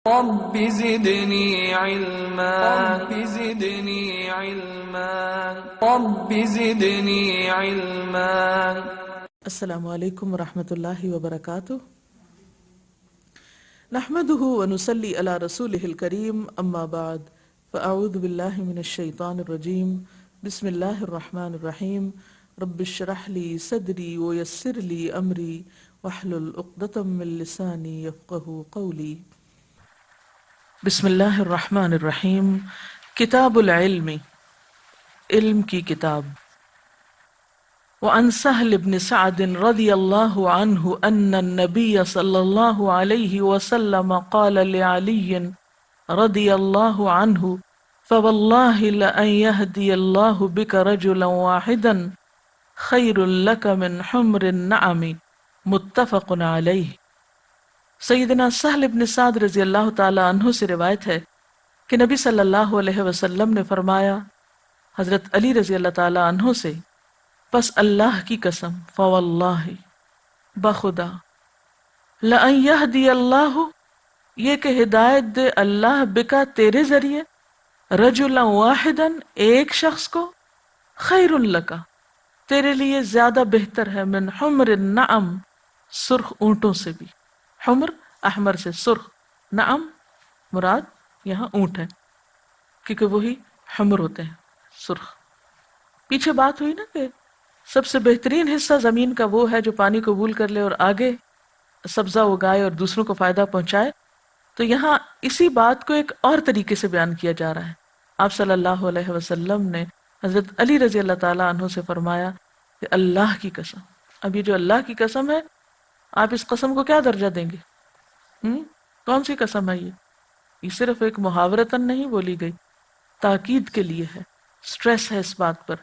رب زدني علما رب زدني علما رب زدني علما. السلام علیکم ورحمۃ اللہ وبرکاتہ. نحمده ونصلي على رسوله الكريم اما بعد فاعوذ باللہ من الشیطان الرجیم. بسم اللہ الرحمن الرحیم. رب اشرح لي صدری ويسر لي امری واحلل عقدۃ من لسانی یفقهوا قولی. بسم اللہ الرحمن الرحیم. کتاب العلم، علم کی کتاب. وعن سهل بن سعد رضی اللہ عنہ ان النبی صلی اللہ علیہ وسلم قال لعلی رضی اللہ عنہ فواللہ لأن يهدي اللہ بک رجلا واحدا خیر لک من حمر النعم. متفق علیہ. سیدنا سہل بن سعد رضی اللہ تعالی عنہ سے روایت ہے کہ نبی صلی اللہ علیہ وسلم نے فرمایا حضرت علی رضی اللہ تعالی عنہ سے، پس اللہ کی قسم، فواللہ، بخدا، لَأَن يَهْدِيَ اللَّهُ، یہ کہ ہدایت دے اللہ، بکا تیرے ذریعے، رجلا واحدا، ایک شخص کو، خیر لکا، تیرے لیے زیادہ بہتر ہے، من حمر النعم، سرخ اونٹوں سے بھی. حمر احمر سے سرخ، نعم مراد یہاں اونٹ ہے کیونکہ وہی حمر ہوتے ہیں سرخ. پیچھے بات ہوئی نا کہ سب سے بہترین حصہ زمین کا وہ ہے جو پانی قبول کر لے اور آگے سبزہ اگائے اور دوسروں کو فائدہ پہنچائے. تو یہاں اسی بات کو ایک اور طریقے سے بیان کیا جا رہا ہے. آپ صلی اللہ علیہ وسلم نے حضرت علی رضی اللہ تعالیٰ عنہ سے فرمایا کہ اللہ کی قسم. اب یہ جو اللہ کی قسم ہے، آپ اس قسم کو کیا درجہ دیں گے؟ کون سی قسم ہے یہ صرف ایک محاورتاً نہیں بولی گئی، تاکید کے لیے ہے، سٹریس ہے اس بات پر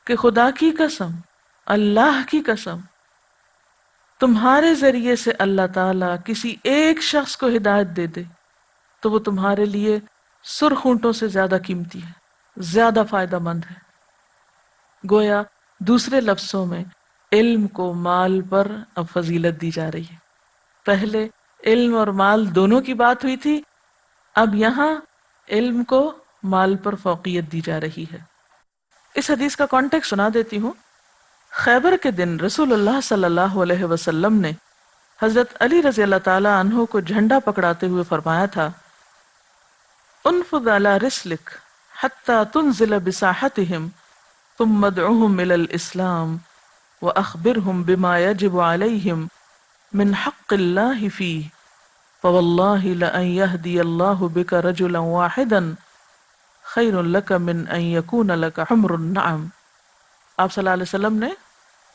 کہ خدا کی قسم، اللہ کی قسم، تمہارے ذریعے سے اللہ تعالیٰ کسی ایک شخص کو ہدایت دے دے تو وہ تمہارے لیے سرخ اونٹوں سے زیادہ قیمتی ہے، زیادہ فائدہ مند ہے. گویا دوسرے لفظوں میں علم کو مال پر اب فضیلت دی جا رہی ہے. پہلے علم اور مال دونوں کی بات ہوئی تھی، اب یہاں علم کو مال پر فوقیت دی جا رہی ہے. اس حدیث کا کانٹیکٹ سنا دیتی ہوں. خیبر کے دن رسول اللہ صلی اللہ علیہ وسلم نے حضرت علی رضی اللہ تعالی عنہ کو جھنڈا پکڑاتے ہوئے فرمایا تھا، انفض علی رسلک حتی تنزل بساحتہم ثم ادعوہم الی الاسلام واخبرہم بما یجب علیہم من حق اللہ فیہ فواللہ لأن یہدی اللہ بک رجلا واحدا خیر لک من ان یکون لک حمر النعم. آپ صلی اللہ علیہ وسلم نے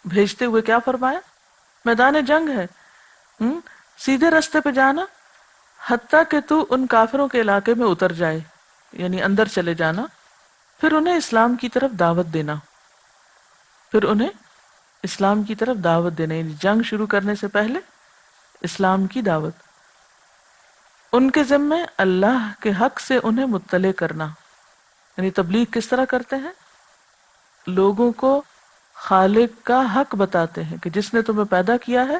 بھیجتے ہوئے کیا فرمایا؟ میدان جنگ ہے، سیدھے رستے پہ جانا، حتیٰ کہ تو ان کافروں کے علاقے میں اتر جائے، یعنی اندر چلے جانا، پھر انہیں اسلام کی طرف دعوت دینا، پھر انہیں اسلام کی طرف دعوت دینا، یعنی جنگ شروع کرنے سے پہلے اسلام کی دعوت. ان کے ذمے اللہ کے حق سے انہیں مطلع کرنا، یعنی تبلیغ کس طرح کرتے ہیں؟ لوگوں کو خالق کا حق بتاتے ہیں کہ جس نے تمہیں پیدا کیا ہے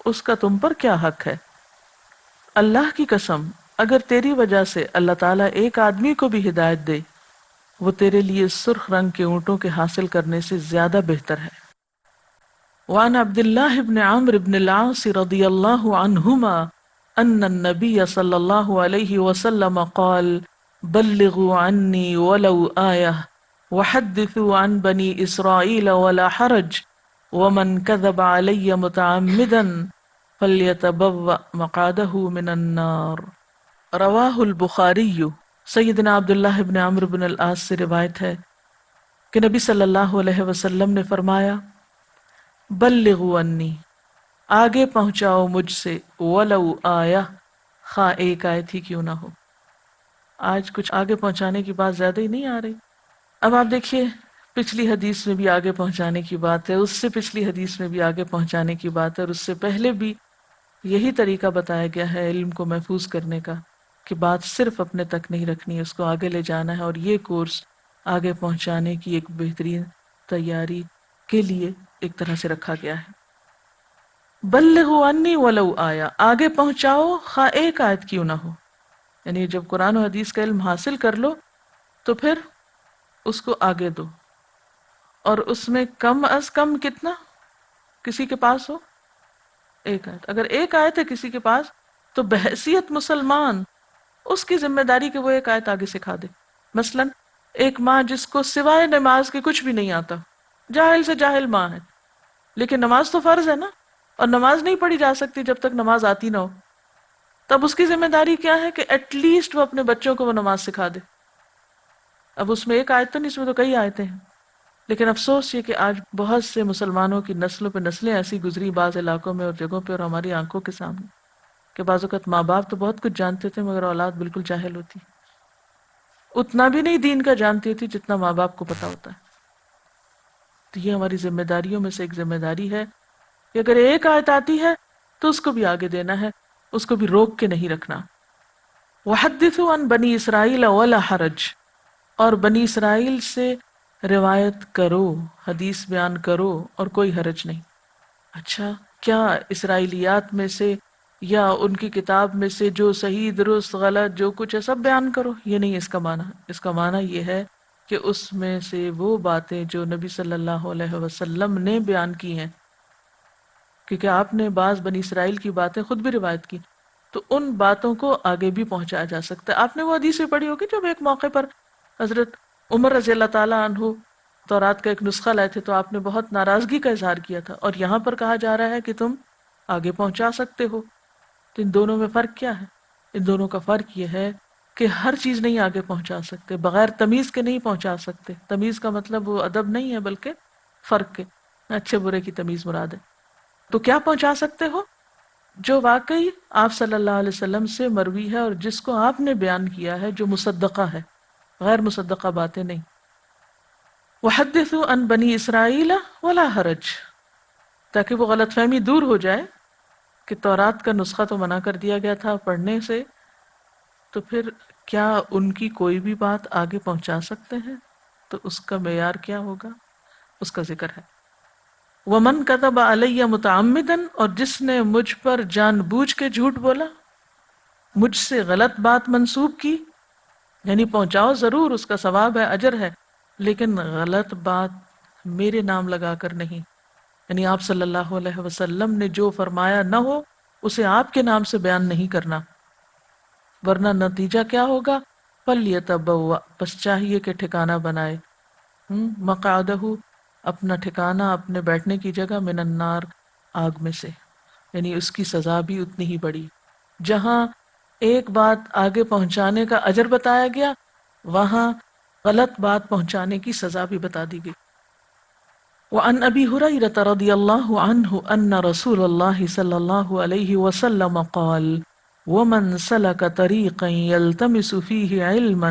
اس کا تم پر کیا حق ہے. اللہ کی قسم، اگر تیری وجہ سے اللہ تعالیٰ ایک آدمی کو بھی ہدایت دے، وہ تیرے لیے سرخ رنگ کے اونٹوں کے حاصل کرنے سے زیادہ بہتر ہے. وعن عبد اللہ بن عمرو بن العاص رضی اللہ عنہما ان النبی صلی اللہ علیہ وسلم قال بلغوا عنی ولو آیہ وحدثوا عن بنی اسرائیل ولا حرج ومن كذب علی متعمدا فلیتبوأ مقعدہ من النار. رواہ البخاری. سیدنا عبداللہ بن عمرو بن العاص سے روایت ہے کہ نبی صلی اللہ علیہ وسلم نے فرمایا، بلغوا انی، آگے پہنچاؤ مجھ سے، ولو آیہ، خواہ ایک آیت ہی کیوں نہ ہو. آج کچھ آگے پہنچانے کی بات زیادہ ہی نہیں آ رہی. اب آپ دیکھیے، پچھلی حدیث میں بھی آگے پہنچانے کی بات ہے، اس سے پچھلی حدیث میں بھی آگے پہنچانے کی بات ہے، اور اس سے پہلے بھی یہی طریقہ بتایا گیا ہے علم کو محفوظ کرنے کا کہ بات صرف اپنے تک نہیں رکھنی ہے، اس کو آگے لے جانا ہے. اور یہ کورس آگے پہنچانے کی ایک بہترین تیاری کے لیے ایک طرح سے رکھا گیا ہے. بلغوا انی ولو آیا، آگے پہنچاؤ خواہ ایک آیت کیوں نہ ہو. یعنی جب قرآن و حدیث کا علم حاصل کر لو تو پھر اس کو آگے دو، اور اس میں کم از کم کتنا کسی کے پاس ہو، ایک آیت. اگر ایک آیت ہے کسی کے پاس تو بحیثیت مسلمان اس کی ذمہ داری کہ وہ ایک آیت آگے سکھا دے. مثلا ایک ماں جس کو سوائے نماز کے کچھ بھی نہیں آتا، جاہل سے جاہل ماں ہے، لیکن نماز تو فرض ہے نا، اور نماز نہیں پڑھی جا سکتی جب تک نماز آتی نہ ہو. تب اس کی ذمہ داری کیا ہے کہ ایٹ لیسٹ وہ اپنے بچوں کو وہ نماز سکھا دے. اب اس میں ایک آیت تو نہیں، اس میں تو کئی آیتیں ہیں. لیکن افسوس یہ کہ آج بہت سے مسلمانوں کی نسلوں پہ نسلیں ایسی گزری بعض علاقوں میں اور جگہوں پہ اور ہماری آنکھوں کے سامنے، کہ بعض اوقات ماں باپ تو بہت کچھ جانتے تھے مگر اولاد بالکل جاہل ہوتی، اتنا بھی نہیں دین کا جانتی ہوتی جتنا ماں باپ کو پتا ہوتا ہے. تو یہ ہماری ذمہ داریوں میں سے ایک ذمہ داری ہے کہ اگر ایک آیت آتی ہے تو اس کو بھی آگے دینا ہے، اس کو بھی روک کے نہیں رکھنا. وحدثوا عن بنی اسرائیل ولا حرج، اور بنی اسرائیل سے روایت کرو، حدیث بیان کرو اور کوئی حرج نہیں. اچھا، کیا اسرائیلیات میں سے یا ان کی کتاب میں سے جو صحیح درست غلط جو کچھ ہے سب بیان کرو؟ یہ نہیں اس کا معنی. اس کا معنی یہ ہے کہ اس میں سے وہ باتیں جو نبی صلی اللہ علیہ وسلم نے بیان کی ہیں، کیونکہ آپ نے بعض بنی اسرائیل کی باتیں خود بھی روایت کی، تو ان باتوں کو آگے بھی پہنچایا جا سکتا ہے. آپ نے وہ حدیث بھی پڑھی ہوگی جب ایک موقع پر حضرت عمر رضی اللہ تعالیٰ عنہ تورات کا ایک نسخہ لائے تھے تو آپ نے بہت ناراضگی کا اظہار کیا تھا، اور یہاں پر کہا جا رہا ہے کہ تم آگے پہنچا سکتے ہو. تو ان دونوں میں فرق کیا ہے؟ ان دونوں کا فرق یہ ہے کہ ہر چیز نہیں آگے پہنچا سکتے، بغیر تمیز کے نہیں پہنچا سکتے. تمیز کا مطلب وہ ادب نہیں ہے بلکہ فرق کے، اچھے برے کی تمیز مراد ہے. تو کیا پہنچا سکتے ہو؟ جو واقعی آپ صلی اللہ علیہ وسلم سے مروی ہے اور جس کو آپ نے بیان کیا ہے، جو مصدقہ ہے، غیر مصدقہ باتیں نہیں. وحدثوا عن بنی اسرائیل ولا حرج، تاکہ وہ غلط فہمی دور ہو جائے کہ تورات کا نسخہ تو منع کر دیا گیا تھا پڑھنے سے، تو پھر کیا ان کی کوئی بھی بات آگے پہنچا سکتے ہیں؟ تو اس کا معیار کیا ہوگا؟ اس کا ذکر ہے. ومن کذب علی متعمدا، اور جس نے مجھ پر جان بوجھ کے جھوٹ بولا، مجھ سے غلط بات منسوب کی، یعنی پہنچاؤ ضرور، اس کا ثواب ہے، اجر ہے، لیکن غلط بات میرے نام لگا کر نہیں. یعنی آپ صلی اللہ علیہ وسلم نے جو فرمایا نہ ہو اسے آپ کے نام سے بیان نہیں کرنا، ورنہ نتیجہ کیا ہوگا؟ فَلْيَتَبَوَّأْ، بس چاہیے کہ ٹھکانہ بنائے، مقعدہ، اپنا ٹھکانہ، اپنے بیٹھنے کی جگہ، من النار، آگ میں سے. یعنی اس کی سزا بھی اتنی ہی بڑی. جہاں ایک بات آگے پہنچانے کا اجر بتایا گیا، وہاں غلط بات پہنچانے کی سزا بھی بتا دی گئی. وعن ابی ہریرہ رضی اللہ عنہ ان رسول اللہ صلی اللہ علیہ وسلم قال ومن سلک طریقا یلتمس فیہ علما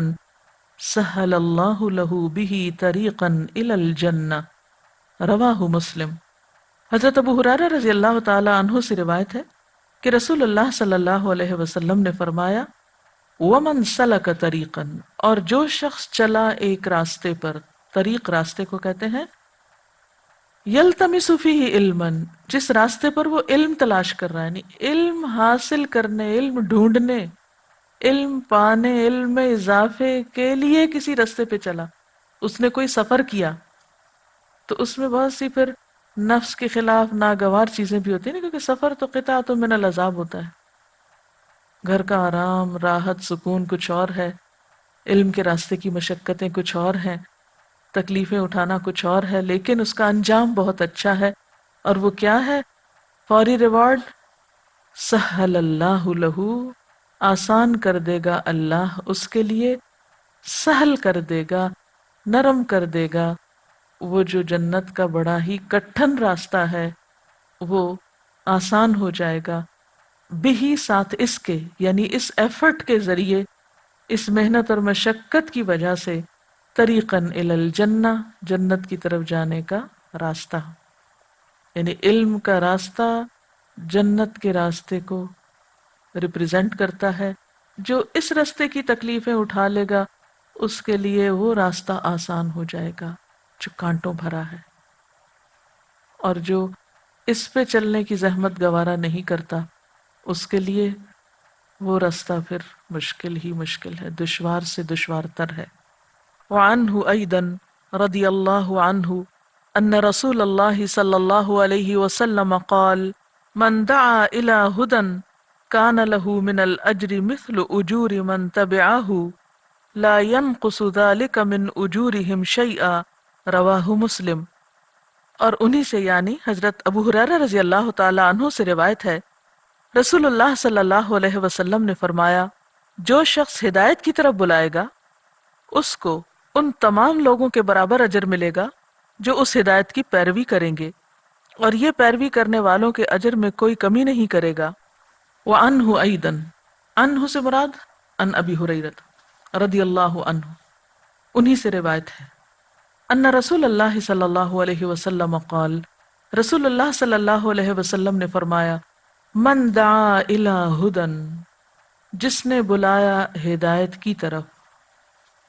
سہل اللہ لہ بہ طریقا الی الجنہ، رواہ مسلم. حضرت ابو ہریرہ رضی اللہ تعالی عنہ سے روایت ہے کہ رسول اللہ صلی اللہ علیہ وسلم نے فرمایا ومن سلک طریقا، اور جو شخص چلا ایک راستے پر، طریق راستے کو کہتے ہیں، یلتمس فیہ علما، جس راستے پر وہ علم تلاش کر رہا ہے، یعنی علم حاصل کرنے، علم ڈھونڈنے، علم پانے، علم میں اضافے کے لیے کسی راستے پہ چلا، اس نے کوئی سفر کیا، تو اس میں بہت سی پھر نفس کے خلاف ناگوار چیزیں بھی ہوتی ہیں نا، کیونکہ سفر تو قطعۃ من العذاب ہوتا ہے. گھر کا آرام، راحت، سکون کچھ اور ہے، علم کے راستے کی مشقتیں کچھ اور ہیں، تکلیفیں اٹھانا کچھ اور ہے، لیکن اس کا انجام بہت اچھا ہے. اور وہ کیا ہے؟ فوری ریوارڈ، سہل اللہ لہ، آسان کر دے گا اللہ اس کے لیے، سہل کر دے گا، نرم کر دے گا، وہ جو جنت کا بڑا ہی کٹھن راستہ ہے وہ آسان ہو جائے گا. بہی، ساتھ اس کے، یعنی اس ایفرٹ کے ذریعے، اس محنت اور مشقت کی وجہ سے، طریقاً الی الجنہ، جنت کی طرف جانے کا راستہ. یعنی علم کا راستہ جنت کے راستے کو ریپرزینٹ کرتا ہے. جو اس راستے کی تکلیفیں اٹھا لے گا اس کے لیے وہ راستہ آسان ہو جائے گا جو کانٹوں بھرا ہے، اور جو اس پہ چلنے کی زحمت گوارا نہیں کرتا، اس کے لیے وہ راستہ پھر مشکل ہی مشکل ہے، دشوار سے دشوار تر ہے۔ وعنہ ایضا رضی اللہ عنہ ان رسول اللہ صلی اللہ علیہ وسلم قال من دعا الى هدى كان له من الاجر مثل اجور من تبعه لا ينقص ذلك من اجورهم شيئا، رواہ مسلم۔ اور انہی سے یعنی حضرت ابو ہریرہ رضی اللہ تعالی عنہ سے روایت ہے، رسول اللہ صلی اللہ علیہ وسلم نے فرمایا، جو شخص ہدایت کی طرف بلائے گا اس کو ان تمام لوگوں کے برابر اجر ملے گا جو اس ہدایت کی پیروی کریں گے، اور یہ پیروی کرنے والوں کے اجر میں کوئی کمی نہیں کرے گا۔ وعنہ ایضا، عنہ سے مراد ان ابی ہریرہ رضی اللہ عنہ، انہی سے روایت ہے، ان رسول اللہ صلی اللہ علیہ وسلم قال، رسول اللہ صلی اللہ علیہ وسلم نے فرمایا، من دعا الی ہدی، جس نے بلایا ہدایت کی طرف،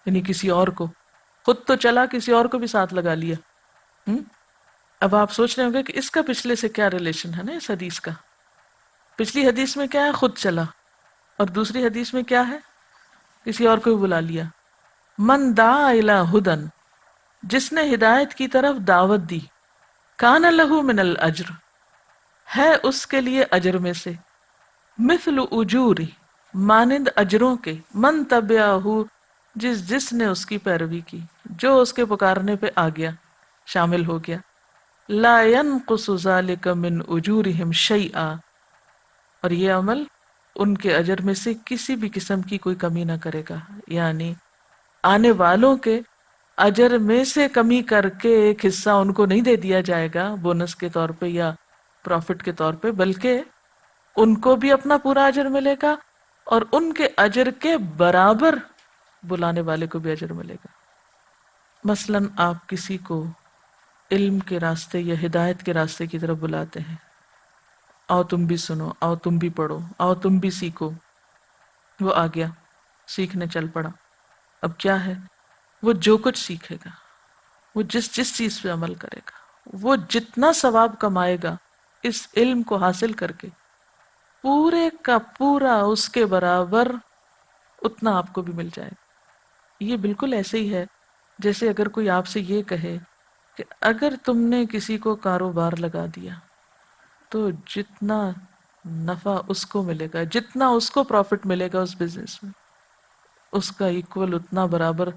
یعنی کسی اور کو، خود تو چلا کسی اور کو بھی ساتھ لگا لیا۔ اب آپ سوچ رہے ہوں گے کہ اس کا پچھلے سے کیا ریلیشن ہے نا اس حدیث کا؟ پچھلی حدیث میں کیا ہے؟ خود چلا، اور دوسری حدیث میں کیا ہے؟ کسی اور کو بھی بلا لیا۔ من دعا الی ہدی، جس نے ہدایت کی طرف دعوت دی، کان لہ من الاجر، ہے اس کے لیے اجر میں سے، مثل اجوری، مانند اجروں کے، من تبعہ، جس نے اس کی پیروی کی، جو اس کے پکارنے پہ آ گیا، شامل ہو گیا، لا ينقص ذلك من اجورهم شیئا، اور یہ عمل ان کے اجر میں سے کسی بھی قسم کی کوئی کمی نہ کرے گا، یعنی آنے والوں کے اجر میں سے کمی کر کے ایک حصہ ان کو نہیں دے دیا جائے گا بونس کے طور پہ یا پروفٹ کے طور پہ، بلکہ ان کو بھی اپنا پورا اجر ملے گا، اور ان کے اجر کے برابر بلانے والے کو بھی اجر ملے گا۔ مثلا آپ کسی کو علم کے راستے یا ہدایت کے راستے کی طرف بلاتے ہیں، آؤ تم بھی سنو، آؤ تم بھی پڑھو، آؤ تم بھی سیکھو، وہ آ گیا، سیکھنے چل پڑا۔ اب کیا ہے، وہ جو کچھ سیکھے گا، وہ جس چیز پہ عمل کرے گا، وہ جتنا ثواب کمائے گا اس علم کو حاصل کر کے، پورے کا پورا اس کے برابر اتنا آپ کو بھی مل جائے گا۔ یہ بالکل ایسے ہی ہے جیسے اگر کوئی آپ سے یہ کہے کہ اگر تم نے کسی کو کاروبار لگا دیا تو جتنا نفع اس کو ملے گا، جتنا اس کو پروفٹ ملے گا اس بزنس میں، اس کا ایکول اتنا برابر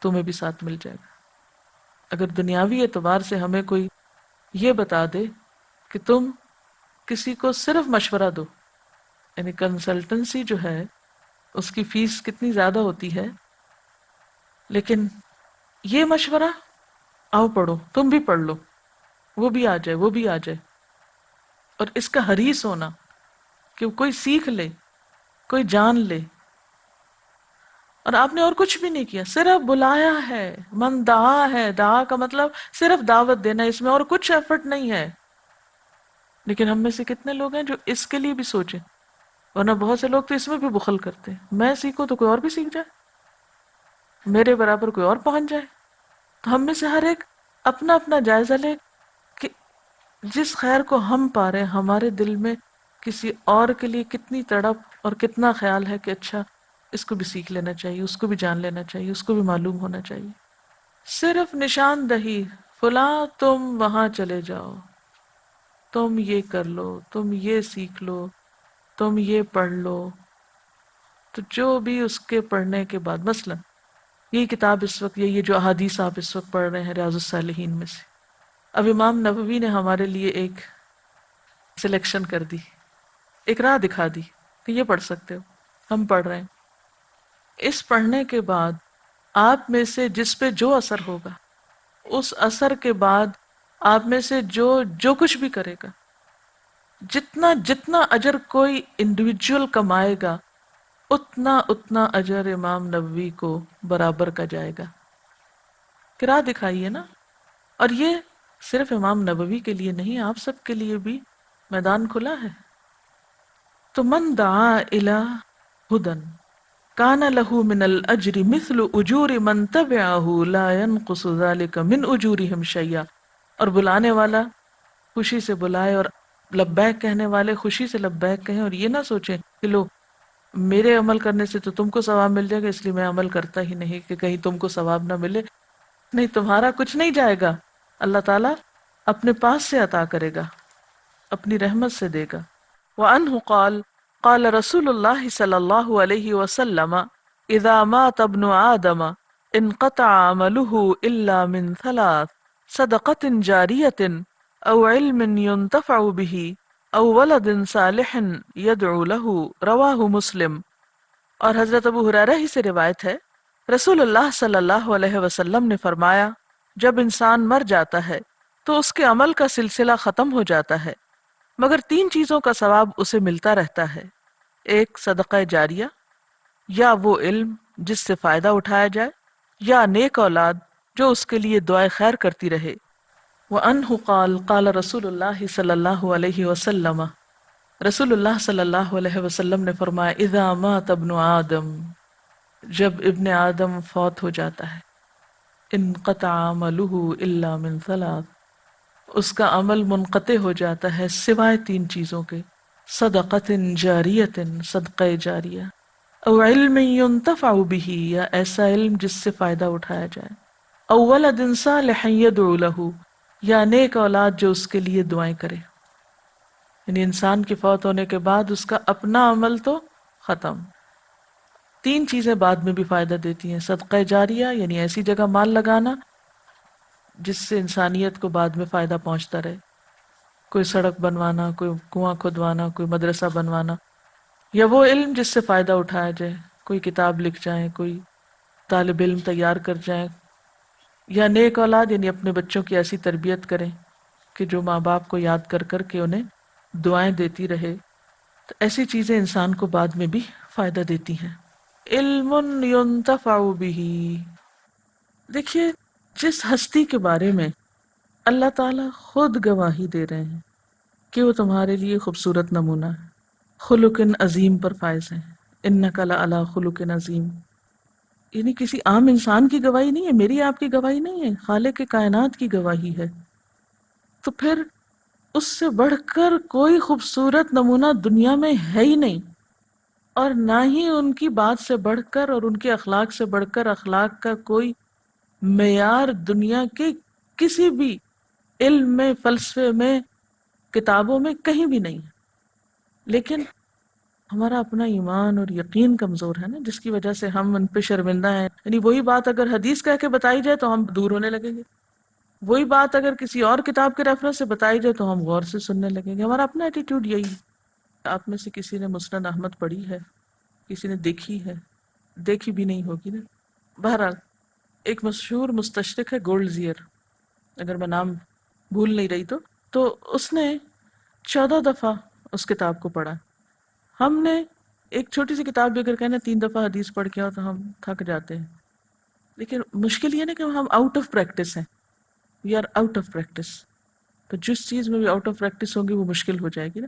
تمہیں بھی ساتھ مل جائے گا۔ اگر دنیاوی اعتبار سے ہمیں کوئی یہ بتا دے کہ تم کسی کو صرف مشورہ دو، یعنی کنسلٹنسی جو ہے اس کی فیس کتنی زیادہ ہوتی ہے، لیکن یہ مشورہ، آؤ پڑھو، تم بھی پڑھ لو، وہ بھی آ جائے، وہ بھی آ جائے، اور اس کا حریص ہونا کہ کوئی سیکھ لے، کوئی جان لے، اور آپ نے اور کچھ بھی نہیں کیا، صرف بلایا ہے، من دعا ہے، دعا کا مطلب صرف دعوت دینا، اس میں اور کچھ ایفرٹ نہیں ہے۔ لیکن ہم میں سے کتنے لوگ ہیں جو اس کے لیے بھی سوچیں، ورنہ بہت سے لوگ تو اس میں بھی بخل کرتے ہیں، میں سیکھوں تو کوئی اور بھی سیکھ جائے، میرے برابر کوئی اور پہنچ جائے۔ تو ہم میں سے ہر ایک اپنا اپنا جائزہ لے کہ جس خیر کو ہم پا رہے ہیں، ہمارے دل میں کسی اور کے لیے کتنی تڑپ اور کتنا خیال ہے کہ اچھا اس کو بھی سیکھ لینا چاہیے، اس کو بھی جان لینا چاہیے، اس کو بھی معلوم ہونا چاہیے۔ صرف نشاندہی، فلاں تم وہاں چلے جاؤ، تم یہ کر لو، تم یہ سیکھ لو، تم یہ پڑھ لو، تو جو بھی اس کے پڑھنے کے بعد، مثلا یہ کتاب اس وقت، یہ جو احادیث آپ اس وقت پڑھ رہے ہیں ریاض الصالحین میں سے، اب امام نووی نے ہمارے لیے ایک سلیکشن کر دی، ایک راہ دکھا دی کہ یہ پڑھ سکتے ہو، ہم پڑھ رہے ہیں۔ اس پڑھنے کے بعد آپ میں سے جس پہ جو اثر ہوگا، اس اثر کے بعد آپ میں سے جو کچھ بھی کرے گا، جتنا اجر کوئی انڈیویجول کمائے گا، اتنا اجر امام نووی کو برابر کا جائے گا۔ راہ دکھائیے نا، اور یہ صرف امام نووی کے لیے نہیں، آپ سب کے لیے بھی میدان کھلا ہے۔ تو من دعا الی ہدی کان لہ من الاجر مثل اجور من تبعہ لا ينقص ذلك من اجورهم شیئا، اور بلانے والا خوشی سے بلائے، اور لبیک کہنے والے خوشی سے لبیک کہیں، اور یہ نہ سوچیں کہ لو میرے عمل کرنے سے تو تم کو ثواب مل جائے گا اس لیے میں عمل کرتا ہی نہیں کہ کہیں تم کو ثواب نہ ملے. نہیں، تمہارا کچھ نہیں جائے گا، اللہ تعالیٰ اپنے پاس سے عطا کرے گا، اپنی رحمت سے دے گا. وعنہ قال قال رسول اللہ صلی اللہ علیہ وسلم اذا مات ابن آدم انقطع عمله الا من ثلاث صدقۃ جاریۃ او علم ينتفع به او ولد صالح يدعو له رواہ مسلم. اور حضرت ابو ہریرہ ہی سے روایت ہے، رسول اللہ صلی اللہ علیہ وسلم نے فرمایا جب انسان مر جاتا ہے تو اس کے عمل کا سلسلہ ختم ہو جاتا ہے مگر تین چیزوں کا ثواب اسے ملتا رہتا ہے. ایک صدقہ جاریہ، یا وہ علم جس سے فائدہ اٹھایا جائے، یا نیک اولاد جو اس کے لیے دعائے خیر کرتی رہے. وعنہ قال قال رسول اللہ صلی اللہ علیہ وسلم، رسول اللہ صلی اللہ علیہ وسلم نے فرمایا اذا مات ابن آدم، جب ابن آدم فوت ہو جاتا ہے، انقطع عملہ الا من ثلاث، اس کا عمل منقطع ہو جاتا ہے سوائے تین چیزوں کے، صدقۃ جاریۃ، صدقہ جاریہ، او علم ينتفع به، یا ایسا علم جس سے فائدہ اٹھایا جائے، او ولد صالح يدعو له، یا نیک اولاد جو اس کے لیے دعائیں کرے. یعنی انسان کے فوت ہونے کے بعد اس کا اپنا عمل تو ختم، تین چیزیں بعد میں بھی فائدہ دیتی ہیں. صدقہ جاریہ یعنی ایسی جگہ مال لگانا جس سے انسانیت کو بعد میں فائدہ پہنچتا رہے، کوئی سڑک بنوانا، کوئی کنواں کھدوانا، کوئی مدرسہ بنوانا، یا وہ علم جس سے فائدہ اٹھایا جائے، کوئی کتاب لکھ جائیں، کوئی طالب علم تیار کر جائیں، یا نیک اولاد یعنی اپنے بچوں کی ایسی تربیت کریں کہ جو ماں باپ کو یاد کر کر کے انہیں دعائیں دیتی رہے. تو ایسی چیزیں انسان کو بعد میں بھی فائدہ دیتی ہیں. علم ينتفع به، دیکھیے جس ہستی کے بارے میں اللہ تعالیٰ خود گواہی دے رہے ہیں کہ وہ تمہارے لیے خوبصورت نمونہ ہے، خلق عظیم پر فائز ہے، انک لعلی خلق عظیم، یعنی کسی عام انسان کی گواہی نہیں ہے، میری آپ کی گواہی نہیں ہے، خالق کائنات کی گواہی ہے. تو پھر اس سے بڑھ کر کوئی خوبصورت نمونہ دنیا میں ہے ہی نہیں، اور نہ ہی ان کی بات سے بڑھ کر اور ان کے اخلاق سے بڑھ کر اخلاق کا کوئی معیار دنیا کے کسی بھی علم میں، فلسفے میں، کتابوں میں کہیں بھی نہیں. لیکن ہمارا اپنا ایمان اور یقین کمزور ہے نا، جس کی وجہ سے ہم ان پہ شرمندہ ہیں. یعنی وہی بات اگر حدیث کہہ کے بتائی جائے تو ہم دور ہونے لگیں گے، وہی بات اگر کسی اور کتاب کے ریفرنس سے بتائی جائے تو ہم غور سے سننے لگیں گے. ہمارا اپنا ایٹیٹیوڈ یہی ہے. آپ میں سے کسی نے مسند احمد پڑھی ہے؟ کسی نے دیکھی ہے؟ دیکھی بھی نہیں ہوگی نا. بہرحال ایک مشہور مستشرق ہے گولڈزیئر، اگر میں نام بھول نہیں رہی تو اس نے 14 دفعہ اس کتاب کو پڑھا. ہم نے ایک چھوٹی سی کتاب بھی اگر کہنا 3 دفعہ حدیث پڑھ کے آؤ تو ہم تھک جاتے ہیں. لیکن مشکل یہ نا کہ ہم آؤٹ آف پریکٹس ہیں، we are out of practice. تو جس چیز میں بھی آؤٹ آف پریکٹس ہوگی وہ مشکل ہو جائے گی نا.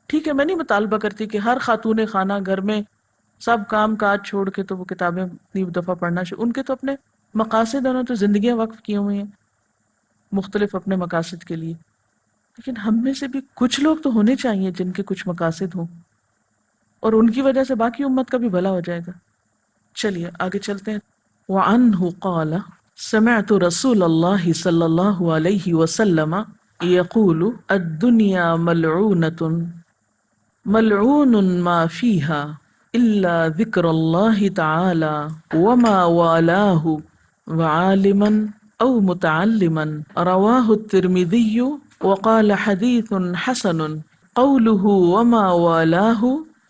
ٹھیک ہے، میں نہیں مطالبہ کرتی کہ ہر خاتون خانہ گھر میں سب کام کاج چھوڑ کے تو وہ کتابیں 3 دفعہ پڑھنا چاہیے. ان کے تو اپنے مقاصد، انہوں نے تو زندگیاں وقف کی ہوئی ہیں مختلف اپنے مقاصد کے لیے. لیکن ہم میں سے بھی کچھ لوگ تو ہونے چاہیے جن کے کچھ مقاصد ہوں، اور ان کی وجہ سے باقی امت کا بھی بھلا ہو جائے گا. چلیے آگے چلتے ہیں. وعنہ قال سمعت رسول اللہ صلی اللہ علیہ وسلم یقول الدنیا ملعونۃ ملعون ما فیها الا ذکر اللہ تعالی وما والاہ وعالما او متعلما. رواہ الترمذی وقال حدیث حسن. قوله وما والاہ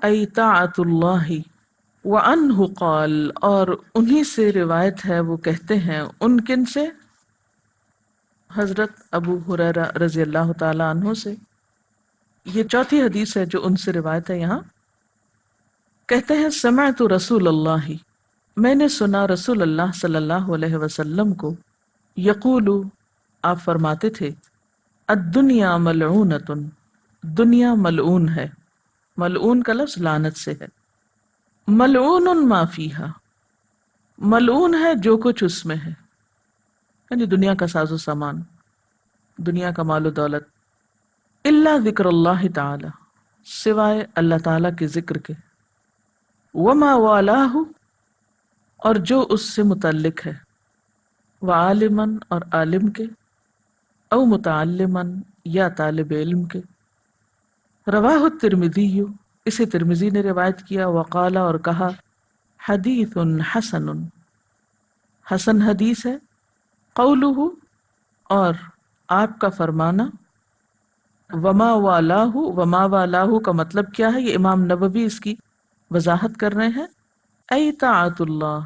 ای طاعت اللہ. وعنہ قال، اور انہی سے روایت ہے، وہ کہتے ہیں، ان کن سے؟ حضرت ابو ہریرہ رضی اللہ تعالی عنہ سے. یہ چوتھی حدیث ہے جو ان سے روایت ہے. یہاں کہتے ہیں سمعت رسول اللہ، میں نے سنا رسول اللہ صلی اللہ علیہ وسلم کو، یقول، آپ فرماتے تھے، الدنیا ملعونۃ، دنیا ملعون ہے. ملعون کا لفظ لعنت سے ہے. ملعون ما فیہا، ملعون ہے جو کچھ اس میں ہے، یعنی دنیا کا ساز و سامان، دنیا کا مال و دولت. الا ذکر اللہ تعالی، سوائے اللہ تعالی کے ذکر کے، وما والہ، اور جو اس سے متعلق ہے، وعالمن، اور عالم کے، او متعلمن، یا طالب علم کے۔ رواہ الترمذی، اسے ترمذی نے روایت کیا، وقال، اور کہا، حدیث حسن، حسن حدیث ہے، قولہ، اور آپ کا فرمانا، وما والاہ، وما والاہ کا مطلب کیا ہے، یہ امام نووی اس کی وضاحت کر رہے ہیں، ای طاعت اللہ،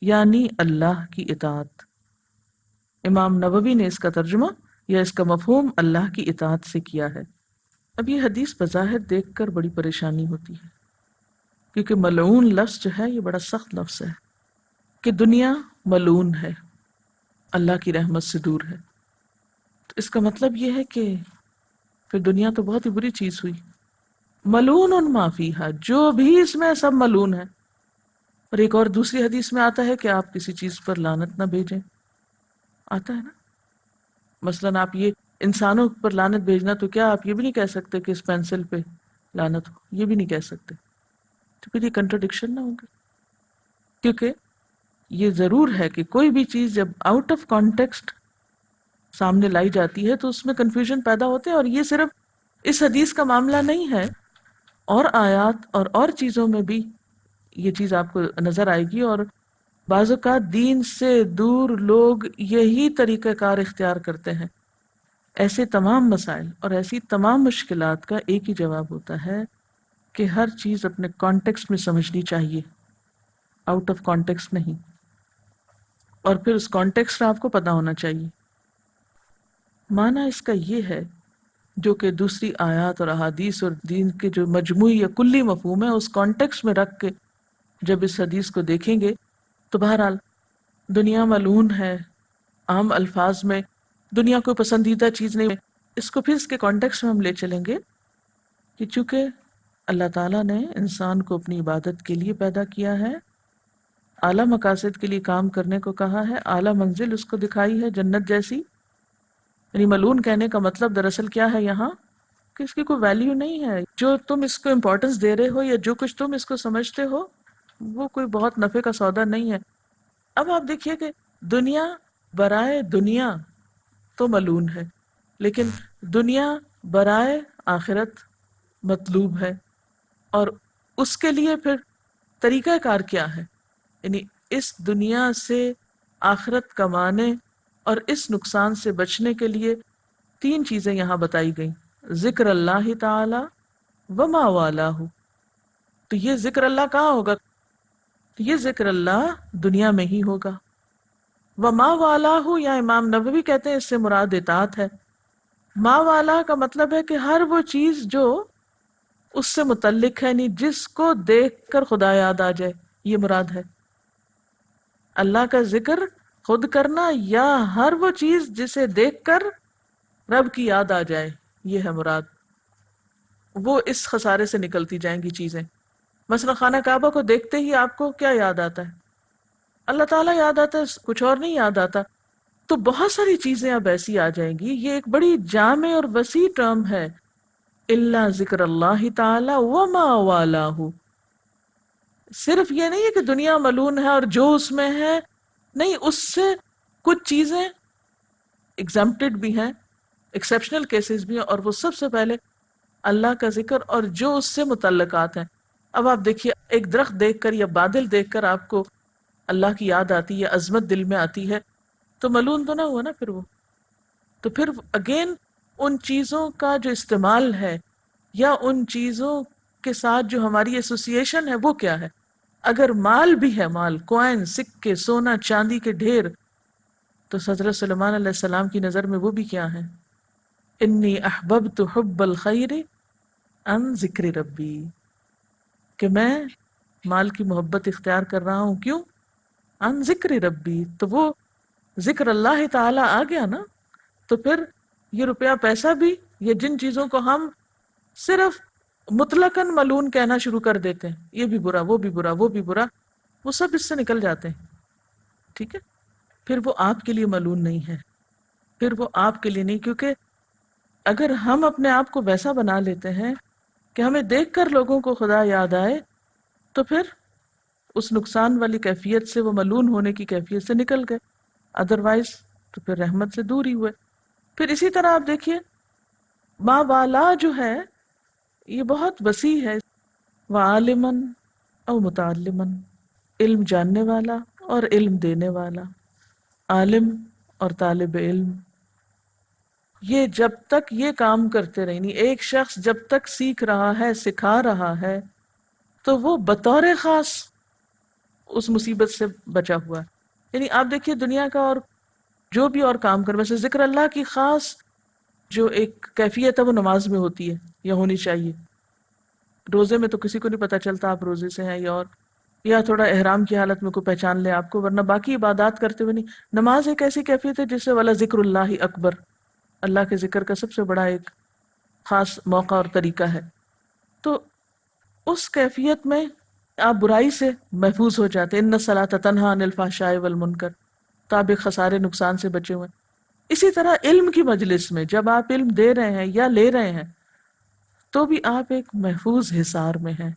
یعنی اللہ کی اطاعت۔ امام نووی نے اس کا ترجمہ یا اس کا مفہوم اللہ کی اطاعت سے کیا ہے۔ اب یہ حدیث بظاہر دیکھ کر بڑی پریشانی ہوتی ہے، کیونکہ ملعون لفظ جو ہے یہ بڑا سخت لفظ ہے، کہ دنیا ملعون ہے، اللہ کی رحمت سے دور ہے۔ تو اس کا مطلب یہ ہے کہ پھر دنیا تو بہت ہی بری چیز ہوئی۔ ملعون ما فیہا، جو بھی اس میں سب ملعون ہے۔ اور ایک اور دوسری حدیث میں آتا ہے کہ آپ کسی چیز پر لعنت نہ بھیجیں، آتا ہے نا۔ مثلاً آپ یہ انسانوں پر لعنت بھیجنا، تو کیا آپ یہ بھی نہیں کہہ سکتے کہ اس پینسل پہ لعنت ہو؟ یہ بھی نہیں کہہ سکتے، تو پھر یہ کنٹرڈکشن نہ ہوگی۔ کیونکہ یہ ضرور ہے کہ کوئی بھی چیز جب آؤٹ آف کانٹیکسٹ سامنے لائی جاتی ہے تو اس میں کنفیوژن پیدا ہوتے ہیں، اور یہ صرف اس حدیث کا معاملہ نہیں ہے، اور آیات اور چیزوں میں بھی یہ چیز آپ کو نظر آئے گی۔ اور بعض اوقات دین سے دور لوگ یہی طریقہ کار اختیار کرتے ہیں۔ ایسے تمام مسائل اور ایسی تمام مشکلات کا ایک ہی جواب ہوتا ہے کہ ہر چیز اپنے کانٹیکسٹ میں سمجھنی چاہیے، آؤٹ آف کانٹیکسٹ نہیں، اور پھر اس کانٹیکسٹ آپ کو پتہ ہونا چاہیے۔ معنی اس کا یہ ہے، جو کہ دوسری آیات اور احادیث اور دین کے جو مجموعی یا کلی مفہوم ہے، اس کانٹیکسٹ میں رکھ کے جب اس حدیث کو دیکھیں گے تو بہرحال دنیا ملعون ہے، عام الفاظ میں دنیا کوئی پسندیدہ چیز نہیں ہے۔ اس کو پھر اس کے کانٹیکسٹ میں ہم لے چلیں گے کہ چونکہ اللہ تعالیٰ نے انسان کو اپنی عبادت کے لیے پیدا کیا ہے، اعلیٰ مقاصد کے لیے کام کرنے کو کہا ہے، اعلیٰ منزل اس کو دکھائی ہے جنت جیسی۔ یعنی ملعون کہنے کا مطلب دراصل کیا ہے یہاں، کہ اس کی کوئی ویلیو نہیں ہے، جو تم اس کو امپورٹنس دے رہے ہو یا جو کچھ تم اس کو سمجھتے ہو وہ کوئی بہت نفع کا سودا نہیں ہے۔ اب آپ دیکھیے کہ دنیا برائے دنیا تو ملعون ہے، لیکن دنیا برائے آخرت مطلوب ہے، اور اس کے لیے پھر طریقہ کار کیا ہے؟ یعنی اس دنیا سے آخرت کمانے اور اس نقصان سے بچنے کے لیے تین چیزیں یہاں بتائی گئیں، ذکر اللہ تعالی وما والہ۔ تو یہ ذکر اللہ کہاں ہوگا؟ تو یہ ذکر اللہ دنیا میں ہی ہوگا۔ وما والہ، یا امام نووی کہتے ہیں اس سے مراد اطاعت ہے۔ ما والا کا مطلب ہے کہ ہر وہ چیز جو اس سے متعلق ہے، یعنی جس کو دیکھ کر خدا یاد آ جائے، یہ مراد ہے۔ اللہ کا ذکر خود کرنا یا ہر وہ چیز جسے دیکھ کر رب کی یاد آ جائے، یہ ہے مراد۔ وہ اس خسارے سے نکلتی جائیں گی چیزیں۔ مثلا خانہ کعبہ کو دیکھتے ہی آپ کو کیا یاد آتا ہے؟ اللہ تعالیٰ یاد آتا ہے، کچھ اور نہیں یاد آتا۔ تو بہت ساری چیزیں اب ایسی آ جائیں گی۔ یہ ایک بڑی جامع اور وسیع ٹرم ہے، الا ذکر اللہ تعالی وما والہ۔ صرف یہ نہیں ہے کہ دنیا ملعون ہے اور جو اس میں ہے، نہیں، اس سے کچھ چیزیں ایگزمپٹڈ بھی ہیں، ایکسیپشنل کیسز بھی ہیں، اور وہ سب سے پہلے اللہ کا ذکر اور جو اس سے متعلقات ہیں۔ اب آپ دیکھیے، ایک درخت دیکھ کر یا بادل دیکھ کر آپ کو اللہ کی یاد آتی ہے، عظمت دل میں آتی ہے، تو ملعون تو نہ ہوا نا پھر وہ۔ تو پھر اگین ان چیزوں کا جو استعمال ہے یا ان چیزوں کے ساتھ جو ہماری ایسوسیشن ہے وہ کیا ہے؟ اگر مال بھی ہے، مال، کوائن، سکے، سونا چاندی کے ڈھیر، تو حضرت سلیمان علیہ السلام کی نظر میں وہ بھی کیا ہے؟ انی احببت حب الخیر عن ذکر ربی، کہ میں مال کی محبت اختیار کر رہا ہوں، کیوں؟ عن ذکر ربی، تو وہ ذکر اللہ تعالی آ گیا نا۔ تو پھر یہ روپیہ پیسہ بھی، یہ جن چیزوں کو ہم صرف مطلقاً ملعون کہنا شروع کر دیتے ہیں، یہ بھی برا، وہ بھی برا، وہ بھی برا، وہ سب اس سے نکل جاتے ہیں، ٹھیک ہے؟ پھر وہ آپ کے لیے ملعون نہیں ہے، پھر وہ آپ کے لیے نہیں، کیونکہ اگر ہم اپنے آپ کو ویسا بنا لیتے ہیں کہ ہمیں دیکھ کر لوگوں کو خدا یاد آئے، تو پھر اس نقصان والی کیفیت سے، وہ ملون ہونے کی کیفیت سے نکل گئے، ادروائز تو پھر رحمت سے دور ہی ہوئے۔ پھر اسی طرح آپ دیکھیے ما والا جو ہے یہ بہت وسیع ہے، وعالمن او متعلمن، علم جاننے والا اور علم دینے والا، عالم اور طالب علم، یہ جب تک یہ کام کرتے رہیں، یعنی ایک شخص جب تک سیکھ رہا ہے، سکھا رہا ہے، تو وہ بطور خاص اس مصیبت سے بچا ہوا ہے۔ یعنی آپ دیکھیے دنیا کا اور جو بھی اور کام کر، ویسے ذکر اللہ کی خاص جو ایک کیفیت ہے وہ نماز میں ہوتی ہے یا ہونی چاہیے۔ روزے میں تو کسی کو نہیں پتہ چلتا آپ روزے سے ہیں یا تھوڑا احرام کی حالت میں کوئی پہچان لے آپ کو، ورنہ باقی عبادات کرتے ہوئے نہیں۔ نماز ایک ایسی کیفیت ہے جس سے والا ذکر اللہ اکبر، اللہ کے ذکر کا سب سے بڑا ایک خاص موقع اور طریقہ ہے۔ تو اس کیفیت میں آپ برائی سے محفوظ ہو جاتے ہیں، ان الصلاۃ تنہی عن الفحشاء والمنکر، تو آپ ایک خسارے نقصان سے بچے ہوئے ہیں۔ اسی طرح علم کی مجلس میں جب آپ علم دے رہے ہیں یا لے رہے ہیں تو بھی آپ ایک محفوظ حصار میں ہیں،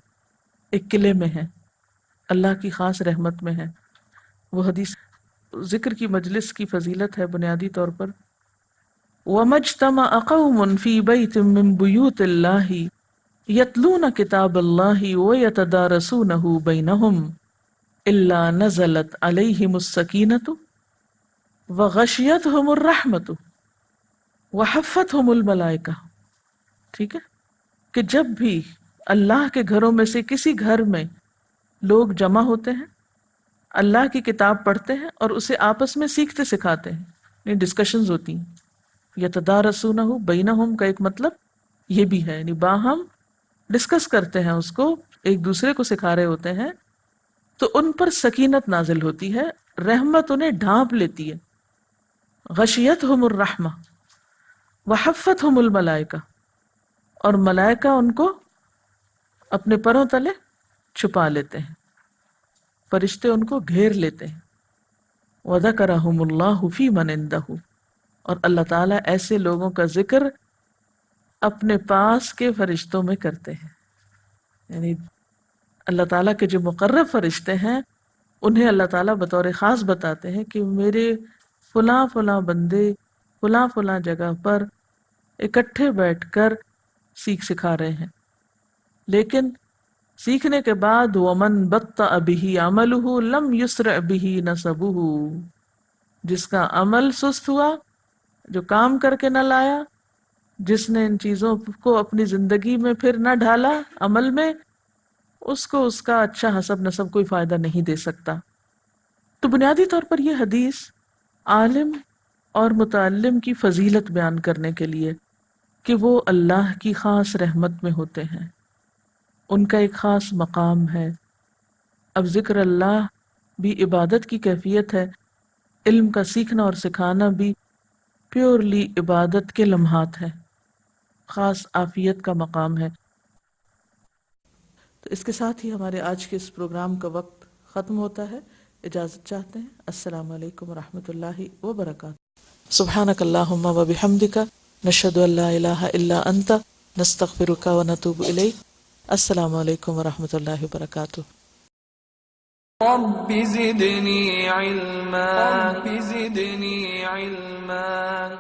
ایک قلعے میں ہیں، اللہ کی خاص رحمت میں ہیں۔ وہ حدیث ذکر کی مجلس کی فضیلت ہے بنیادی طور پر، وَمَجْتَمَعَ قَوْمٌ فِي بَيْتٍ مِّن بُيُوتِ اللَّهِ يَتْلُونَ كِتَابَ اللَّهِ وَيَتَدَارَسُونَهُ بَيْنَهُمْ إِلَّا نَزَلَتْ عَلَيْهِمُ السَّكِينَةُ وَغَشِيَتْهُمُ الرَّحْمَةُ وَحَفَّتْهُمُ الْمَلَائِكَةُ۔ ٹھیک ہے کہ جب بھی اللہ کے گھروں میں سے کسی گھر میں لوگ جمع ہوتے ہیں، اللہ کی کتاب پڑھتے ہیں اور اسے آپس میں سیکھتے سکھاتے ہیں، ڈسکشنز ہوتی ہیں۔ یتدارسونہ بینہم کا ایک مطلب یہ بھی ہے، یعنی باہم ڈسکس کرتے ہیں، اس کو ایک دوسرے کو سکھا رہے ہوتے ہیں، تو ان پر سکینت نازل ہوتی ہے، رحمت انہیں ڈھانپ لیتی ہے۔ غشیتہم الرحمہ وحفتہم الملائکہ، اور ملائکہ ان کو اپنے پروں تلے چھپا لیتے ہیں، فرشتے ان کو گھیر لیتے ہیں۔ وَذَكَرَهُمُ اللَّهُ فِي مَنْ عِندَهُ، اور اللہ تعالیٰ ایسے لوگوں کا ذکر اپنے پاس کے فرشتوں میں کرتے ہیں، یعنی اللہ تعالیٰ کے جو مقرب فرشتے ہیں انہیں اللہ تعالیٰ بطور خاص بتاتے ہیں کہ میرے فلاں فلاں بندے فلاں فلاں جگہ پر اکٹھے بیٹھ کر سیکھ سکھا رہے ہیں۔ لیکن سیکھنے کے بعد وَمَن بَطَّأَ بِهِ عَمَلُهُ لَمْ يُسْرِعْ بِهِ نَسَبُهُ، جس کا عمل سست ہوا، جو کام کر کے نہ لایا، جس نے ان چیزوں کو اپنی زندگی میں پھر نہ ڈھالا عمل میں، اس کو اس کا اچھا حسب نسب کوئی فائدہ نہیں دے سکتا۔ تو بنیادی طور پر یہ حدیث عالم اور متعلم کی فضیلت بیان کرنے کے لیے کہ وہ اللہ کی خاص رحمت میں ہوتے ہیں، ان کا ایک خاص مقام ہے۔ اب ذکر اللہ بھی عبادت کی کیفیت ہے، علم کا سیکھنا اور سکھانا بھی پیورلی عبادت کے لمحات ہے، خاص عافیت کا مقام ہے۔ تو اس کے ساتھ ہی ہمارے آج کے اس پروگرام کا وقت ختم ہوتا ہے، اجازت چاہتے ہیں۔ السلام علیکم ورحمۃ اللہ وبرکاتہ۔ سبحانک اللہم وبحمدک، نشہد ان لا الہ الا انت، نستغفرک ونتوب الیک۔ السلام علیکم ورحمۃ اللہ وبرکاتہ۔ رب زدنی علما، رب زدنی علما۔